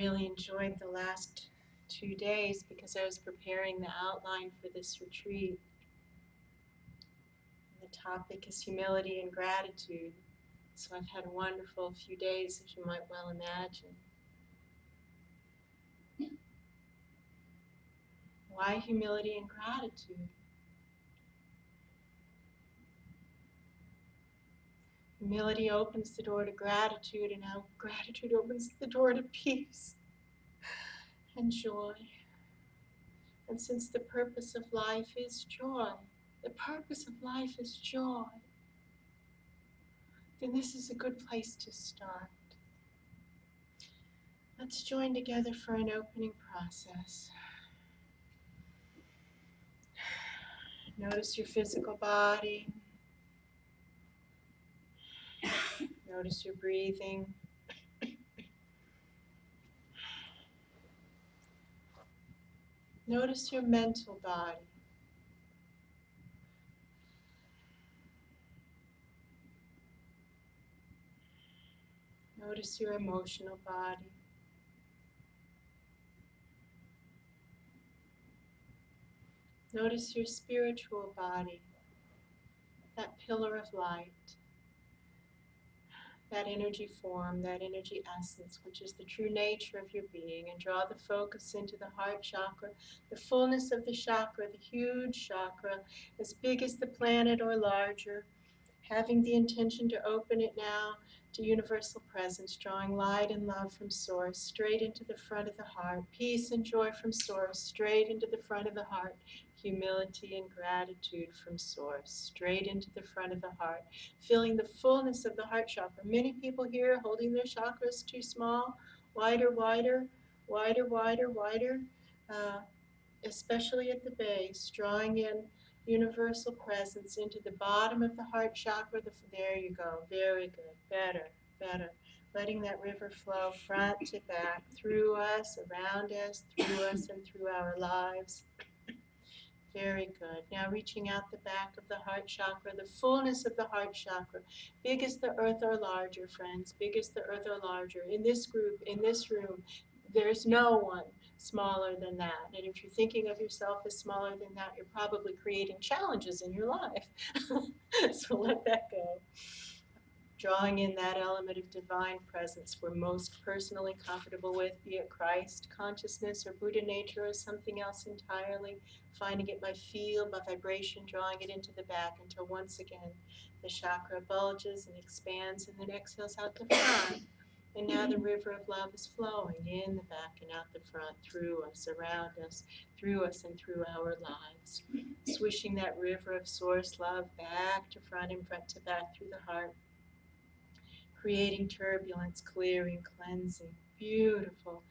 really enjoyed the last 2 days because I was preparing the outline for this retreat. And the topic is humility and gratitude. So I've had a wonderful few days, as you might well imagine. Why humility and gratitude? Humility opens the door to gratitude, and now gratitude opens the door to peace and joy. And since the purpose of life is joy, the purpose of life is joy, then this is a good place to start. Let's join together for an opening process. Notice your physical body. Notice your breathing. Notice your mental body. Notice your emotional body. Notice your spiritual body, that pillar of light, that energy form, that energy essence, which is the true nature of your being, and draw the focus into the heart chakra, the fullness of the chakra, the huge chakra, as big as the planet or larger, having the intention to open it now to universal presence, drawing light and love from source, straight into the front of the heart, peace and joy from source, straight into the front of the heart, humility and gratitude from source, straight into the front of the heart, feeling the fullness of the heart chakra. Many people here holding their chakras too small, wider, wider, wider, wider, wider, especially at the base, drawing in universal presence into the bottom of the heart chakra. There you go. Very good. Better, better. Letting that river flow front to back, through us, around us, through us, and through our lives. Very good. Now reaching out the back of the heart chakra, the fullness of the heart chakra. Big as the earth or larger, friends. Big as the earth or larger. In this group, in this room, there's no one smaller than that. And if you're thinking of yourself as smaller than that, you're probably creating challenges in your life. So let that go. Drawing in that element of divine presence we're most personally comfortable with, be it Christ, consciousness, or Buddha nature, or something else entirely. Finding it by feel, by vibration, drawing it into the back until once again the chakra bulges and expands and then exhales out the front. And now the river of love is flowing in the back and out the front, through us, around us, through us and through our lives. Swishing that river of source love back to front and front to back through the heart. Creating turbulence, clearing, cleansing. Beautiful,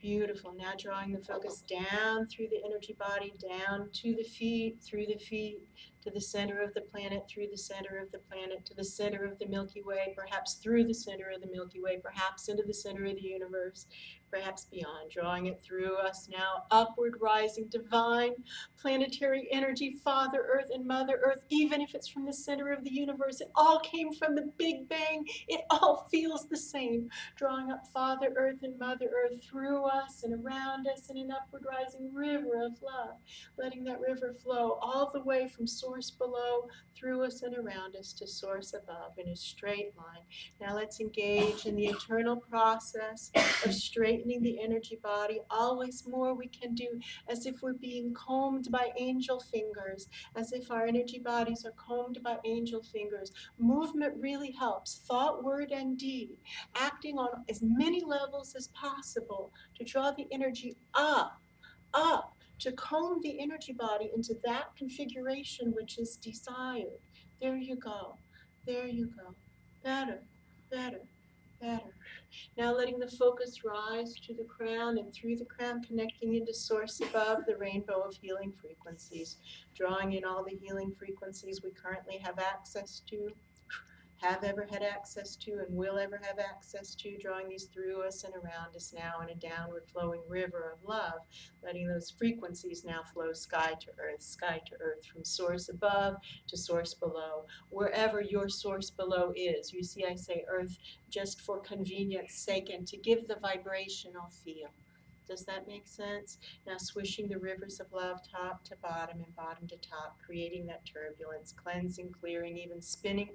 beautiful. Now drawing the focus down through the energy body, down to the feet, through the feet, to the center of the planet, through the center of the planet, to the center of the Milky Way, perhaps through the center of the Milky Way, perhaps into the center of the universe, perhaps beyond. Drawing it through us now, upward rising, divine, planetary energy, Father Earth and Mother Earth, even if it's from the center of the universe. It all came from the Big Bang. It all feels the same. Drawing up Father Earth and Mother Earth through us and around us in an upward rising river of love. Letting that river flow all the way from source below, through us and around us to source above in a straight line. Now let's engage in the eternal process of straightening the energy body. Always more we can do, as if we're being combed by angel fingers, as if our energy bodies are combed by angel fingers. Movement really helps, thought, word, and deed, acting on as many levels as possible to draw the energy up, to comb the energy body into that configuration which is desired. There you go. There you go. Better, better, better. Now letting the focus rise to the crown and through the crown, connecting into source above, the rainbow of healing frequencies, drawing in all the healing frequencies we currently have access to, have ever had access to and will ever have access to, drawing these through us and around us now in a downward flowing river of love, letting those frequencies now flow sky to earth, from source above to source below, wherever your source below is. You see, I say earth just for convenience sake and to give the vibrational feel. Does that make sense? Now swishing the rivers of love top to bottom and bottom to top, creating that turbulence, cleansing, clearing, even spinning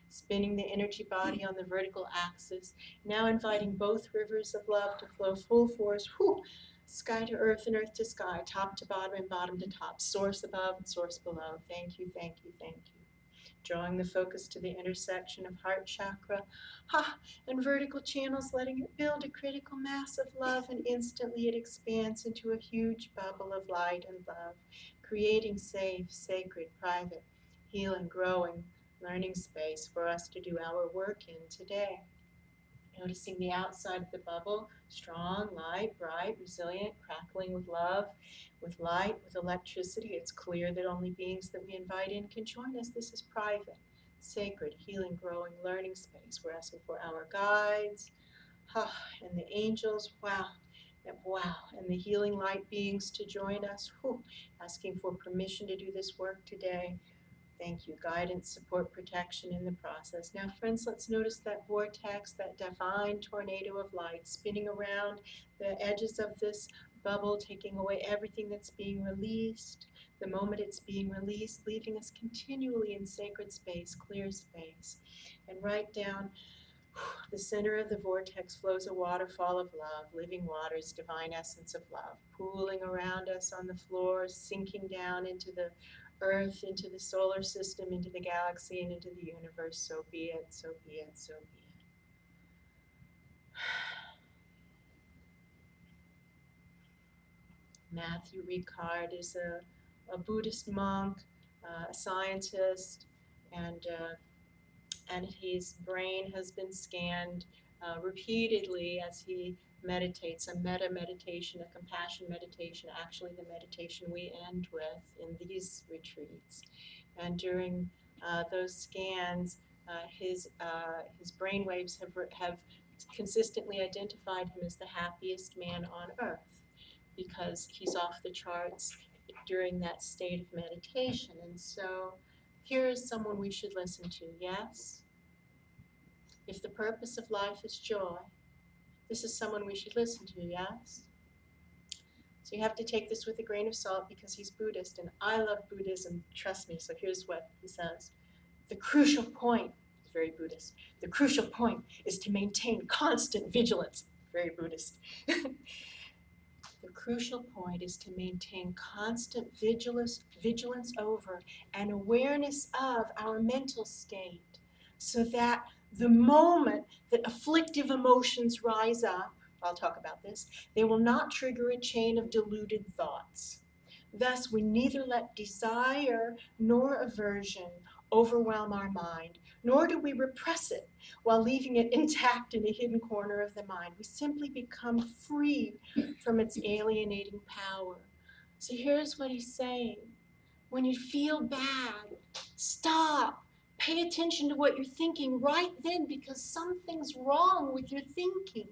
spinning the energy body on the vertical axis. Now inviting both rivers of love to flow full force, whew, sky to earth and earth to sky, top to bottom and bottom to top, source above and source below. Thank you, thank you, thank you. Drawing the focus to the intersection of heart chakra, and vertical channels, letting it build a critical mass of love, and instantly it expands into a huge bubble of light and love, creating safe, sacred, private, healing, growing, learning space for us to do our work in today. Noticing the outside of the bubble, strong, light, bright, resilient, crackling with love, with light, with electricity. It's clear that only beings that we invite in can join us. This is private, sacred, healing, growing, learning space. We're asking for our guides, and the angels, wow, and the healing light beings to join us, asking for permission to do this work today. Thank you. Guidance, support, protection in the process. Now, friends, let's notice that vortex, that divine tornado of light spinning around the edges of this bubble, taking away everything that's being released. The moment it's being released, leaving us continually in sacred space, clear space. And right down the center of the vortex flows a waterfall of love, living waters, divine essence of love, pooling around us on the floor, sinking down into the earth, into the solar system, into the galaxy, and into the universe. So be it, so be it, so be it. Matthew Ricard is a Buddhist monk, a scientist, and his brain has been scanned repeatedly as he meditates, a metta meditation, a compassion meditation, actually the meditation we end with in these retreats. And during those scans, his brain waves have consistently identified him as the happiest man on earth, because he's off the charts during that state of meditation. And so here is someone we should listen to, yes? If the purpose of life is joy, this is someone we should listen to, yes? So you have to take this with a grain of salt because he's Buddhist, and I love Buddhism, trust me. So here's what he says. The crucial point, he's very Buddhist, the crucial point is to maintain constant vigilance, very Buddhist. The crucial point is to maintain constant vigilance over and awareness of our mental state, so that the moment that afflictive emotions rise up, I'll talk about this, they will not trigger a chain of deluded thoughts. Thus, we neither let desire nor aversion overwhelm our mind, nor do we repress it while leaving it intact in a hidden corner of the mind. We simply become free from its alienating power. So here's what he's saying. When you feel bad, stop. Pay attention to what you're thinking right then, because something's wrong with your thinking.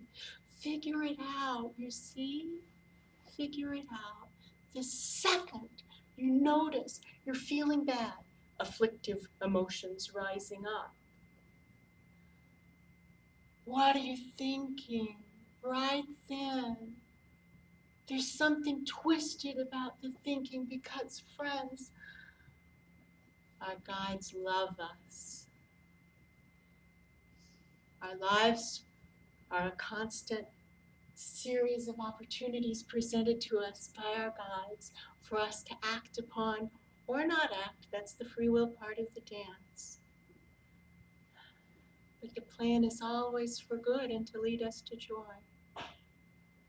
Figure it out, you see? Figure it out. The second you notice you're feeling bad, afflictive emotions rising up. What are you thinking? Right then. There's something twisted about the thinking because, friends, our guides love us. Our lives are a constant series of opportunities presented to us by our guides for us to act upon or not act. That's the free will part of the dance. But the plan is always for good and to lead us to joy.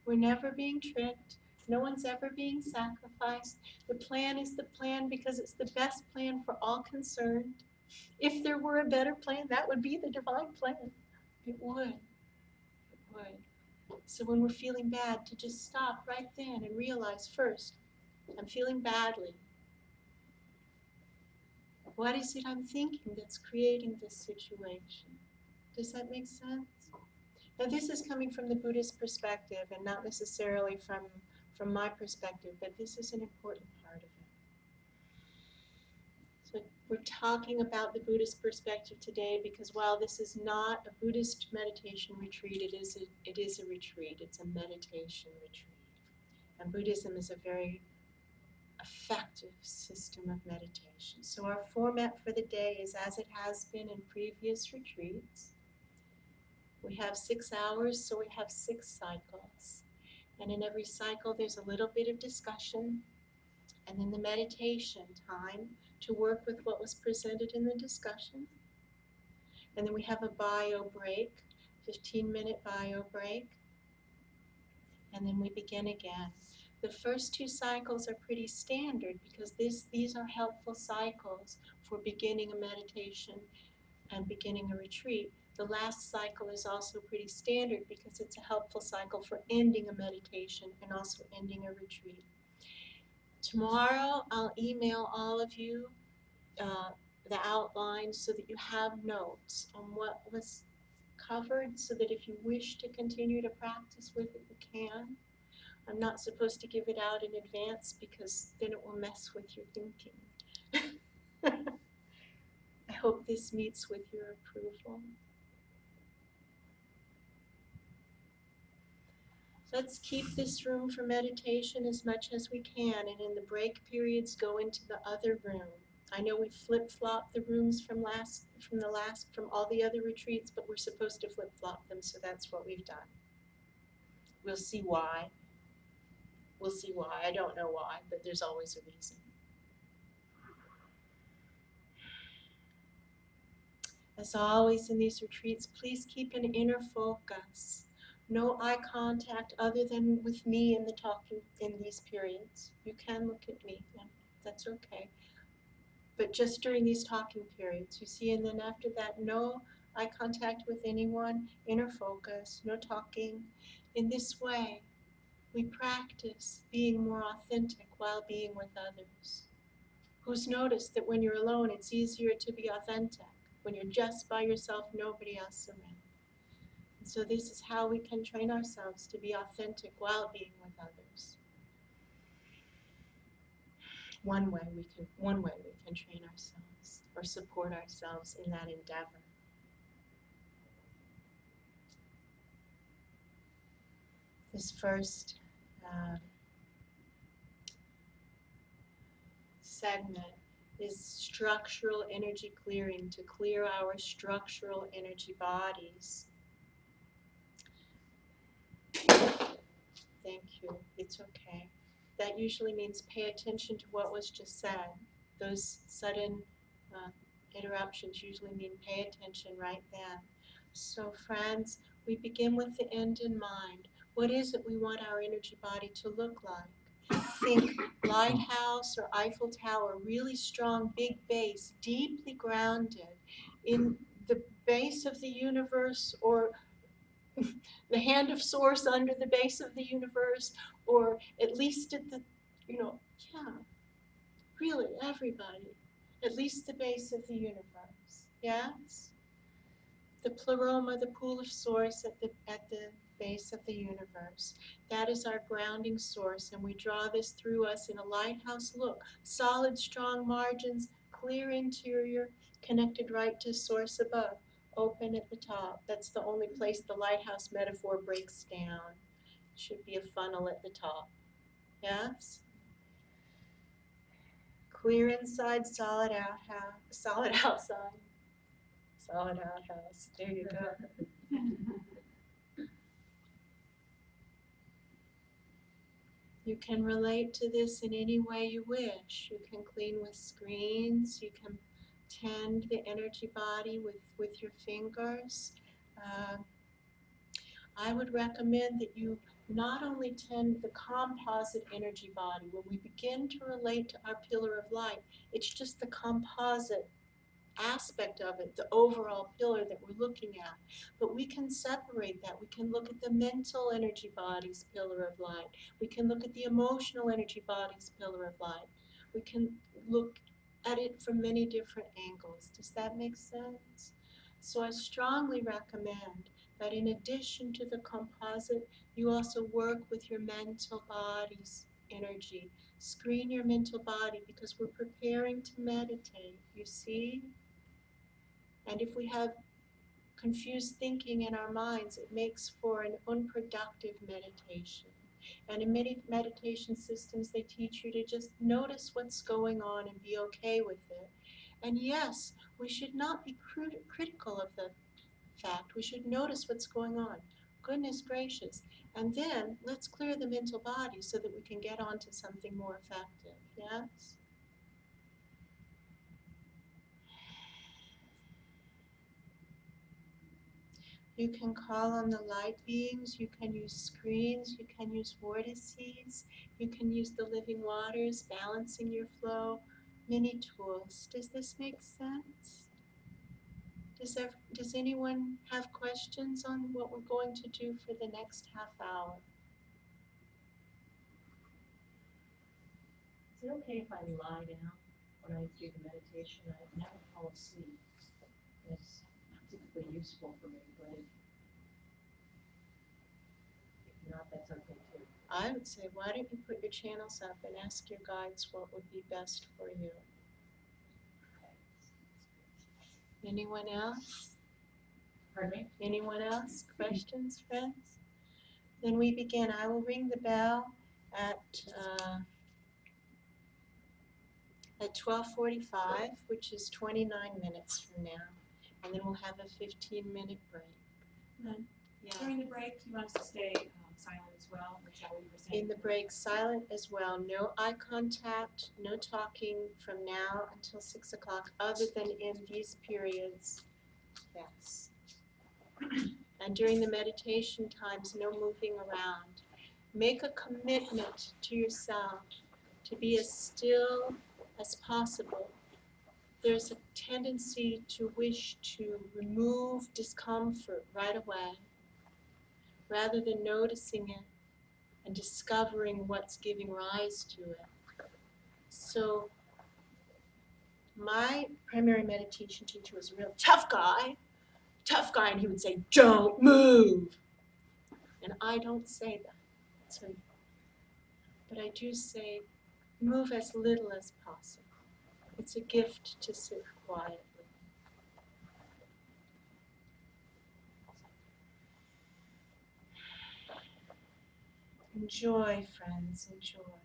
We're never being tricked. No one's ever being sacrificed. The plan is the plan because it's the best plan for all concerned. If there were a better plan, that would be the divine plan. It would. It would. So when we're feeling bad, to just stop right then and realize first, I'm feeling badly. what is it I'm thinking that's creating this situation? Does that make sense? Now this is coming from the Buddhist perspective and not necessarily from my perspective, but this is an important part of it. So we're talking about the Buddhist perspective today because while this is not a Buddhist meditation retreat, it is a retreat. It's a meditation retreat. And Buddhism is a very effective system of meditation. So our format for the day is as it has been in previous retreats. We have 6 hours, so we have 6 cycles. And in every cycle there's a little bit of discussion and then the meditation time to work with what was presented in the discussion. And then we have a bio break, 15-minute bio break. And then we begin again. The first 2 cycles are pretty standard because these are helpful cycles for beginning a meditation and beginning a retreat. The last cycle is also pretty standard because it's a helpful cycle for ending a meditation and also ending a retreat. Tomorrow I'll email all of you the outline so that you have notes on what was covered so that if you wish to continue to practice with it, you can. I'm not supposed to give it out in advance because then it will mess with your thinking. I hope this meets with your approval. Let's keep this room for meditation as much as we can, and in the break periods go into the other room. I know we flip-flop the rooms from all the other retreats, but we're supposed to flip-flop them, so that's what we've done. We'll see why. We'll see why. I don't know why, but there's always a reason. As always in these retreats, please keep an inner focus. No eye contact other than with me in the talking in these periods. You can look at me, and that's okay. But just during these talking periods, you see, and then after that, no eye contact with anyone, inner focus, no talking. In this way, we practice being more authentic while being with others. Who's noticed that when you're alone, it's easier to be authentic? When you're just by yourself, nobody else around. And so this is how we can train ourselves to be authentic while being with others. One way we can train ourselves or support ourselves in that endeavor. This first segment is structural energy clearing, to clear our structural energy bodies. Thank you. It's okay. That usually means pay attention to what was just said. Those sudden interruptions usually mean pay attention right then. So friends, we begin with the end in mind. What is it we want our energy body to look like? Think Lighthouse or Eiffel Tower, really strong, big base, deeply grounded in the base of the universe, or the hand of source under the base of the universe, or at least at the, really everybody, at least the base of the universe, yes? The pleroma, the pool of source at the base of the universe. That is our grounding source, and we draw this through us in a lighthouse look. Solid, strong margins, clear interior, connected right to source above, open at the top. That's the only place the lighthouse metaphor breaks down. Should be a funnel at the top. Yes? Clear inside, solid outside. Solid outside. Solid outhouse. There you go. You can relate to this in any way you wish. You can clean with screens. You can tend the energy body with your fingers. I would recommend that you not only tend the composite energy body. When we begin to relate to our pillar of light, it's just the composite aspect of it, the overall pillar that we're looking at. But we can separate that. We can look at the mental energy body's pillar of light. We can look at the emotional energy body's pillar of light. We can look at it from many different angles. Does that make sense? So I strongly recommend that in addition to the composite, you also work with your mental body's energy. Screen your mental body because we're preparing to meditate, you see? And if we have confused thinking in our minds, it makes for an unproductive meditation. And in many meditation systems, they teach you to just notice what's going on and be okay with it. And yes, we should not be critical of the fact. We should notice what's going on. Goodness gracious. And then let's clear the mental body so that we can get on to something more effective. Yes? You can call on the light beings, you can use screens, you can use vortices, you can use the living waters, balancing your flow, many tools. Does this make sense? Does anyone have questions on what we're going to do for the next half hour? Is it okay if I lie down when I do the meditation? I never fall asleep. It's particularly useful for me, but if not, that's okay too. I would say, why don't you put your channels up and ask your guides what would be best for you? Anyone else? Pardon me? Anyone else? Questions, friends? Then we begin. I will ring the bell at 12:45, which is 29 minutes from now, and then we'll have a 15-minute break. Lynn, Yeah. during the break, do you want us to stay silent as well, or is that what you were saying? In the break, silent as well. No eye contact, no talking from now until 6 o'clock, other than in these periods. Yes. And during the meditation times, no moving around. Make a commitment to yourself to be as still as possible. There's a tendency to wish to remove discomfort right away, rather than noticing it and discovering what's giving rise to it. So my primary meditation teacher was a real tough guy, and he would say, "Don't move." And I don't say that. So, but I do say, move as little as possible. It's a gift to sit quietly. Enjoy, friends, enjoy.